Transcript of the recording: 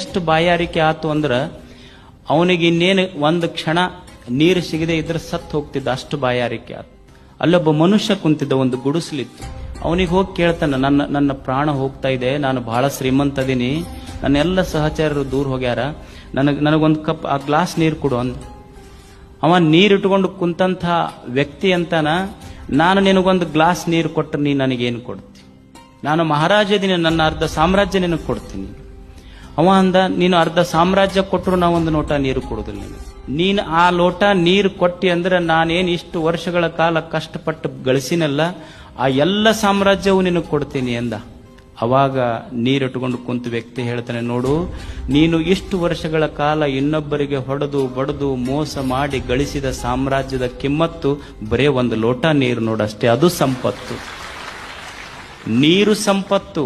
ಎಷ್ಟು ಬಾಯಾರಿಕೆ ಆತು ಅಂದ್ರ ಅವನಿಗೆ ಇನ್ನೇನು ಒಂದು ಕ್ಷಣ ನೀರು ಸಿಗದೆ ಇದ್ರೆ ಸತ್ತು ಹೋಗ್ತಿದ್ದ, ಅಷ್ಟು ಬಾಯಾರಿಕೆ ಆತು. ಅಲ್ಲೊಬ್ಬ ಮನುಷ್ಯ ಕುಂತಿದ್ದ, ಒಂದು ಗುಡಿಸಲಿತ್ತು. ಅವನಿಗೆ ಹೋಗಿ ಕೇಳ್ತಾನ, ನನ್ನ ಪ್ರಾಣ ಹೋಗ್ತಾ ಇದೆ, ನಾನು ಬಹಳ ಶ್ರೀಮಂತದೀನಿ, ನನ್ನ ಎಲ್ಲ ಸಹಚರರು ದೂರ ಹೋಗ್ಯಾರ, ನನಗೊಂದು ಕಪ್ ಆ ಗ್ಲಾಸ್ ನೀರು ಕೊಡು ಅಂದ. ಅವ ನೀರಿಟ್ಕೊಂಡು ಕುಂತಂಥ ವ್ಯಕ್ತಿ ಅಂತಾನ, ನಾನು ನಿನಗೊಂದು ಗ್ಲಾಸ್ ನೀರು ಕೊಟ್ಟರೆ ನೀ ನನಗೇನು ಕೊಡ್ತಿ? ನಾನು ಮಹಾರಾಜದೀನಿ, ನನ್ನ ಅರ್ಧ ಸಾಮ್ರಾಜ್ಯ ನಿನಗೆ ಕೊಡ್ತೀನಿ. ಅವ ಅಂದ, ನೀನು ಅರ್ಧ ಸಾಮ್ರಾಜ್ಯ ಕೊಟ್ಟರು ನಾ ಒಂದು ಲೋಟ ನೀರು ಕೊಡುದಿಲ್ಲ. ನೀನು ಆ ಲೋಟ ನೀರು ಕೊಟ್ಟಿ ಅಂದ್ರೆ ನಾನೇನು ಇಷ್ಟು ವರ್ಷಗಳ ಕಾಲ ಕಷ್ಟಪಟ್ಟು ಗಳಿಸಿನಲ್ಲ, ಆ ಎಲ್ಲ ಸಾಮ್ರಾಜ್ಯವು ನಿನಗೆ ಕೊಡ್ತೀನಿ ಅಂದ. ಅವಾಗ ನೀರಿಟ್ಟುಕೊಂಡು ಕುಂತ ವ್ಯಕ್ತಿ ಹೇಳ್ತಾನೆ, ನೋಡು, ನೀನು ಇಷ್ಟು ವರ್ಷಗಳ ಕಾಲ ಇನ್ನೊಬ್ಬರಿಗೆ ಹೊಡೆದು ಬಡದು ಮೋಸ ಮಾಡಿ ಗಳಿಸಿದ ಸಾಮ್ರಾಜ್ಯದ ಕಿಮ್ಮತ್ತು ಬರೇ ಒಂದು ಲೋಟ ನೀರು ನೋಡಷ್ಟೇ, ಅದು ಸಂಪತ್ತು. ನೀರು ಸಂಪತ್ತು.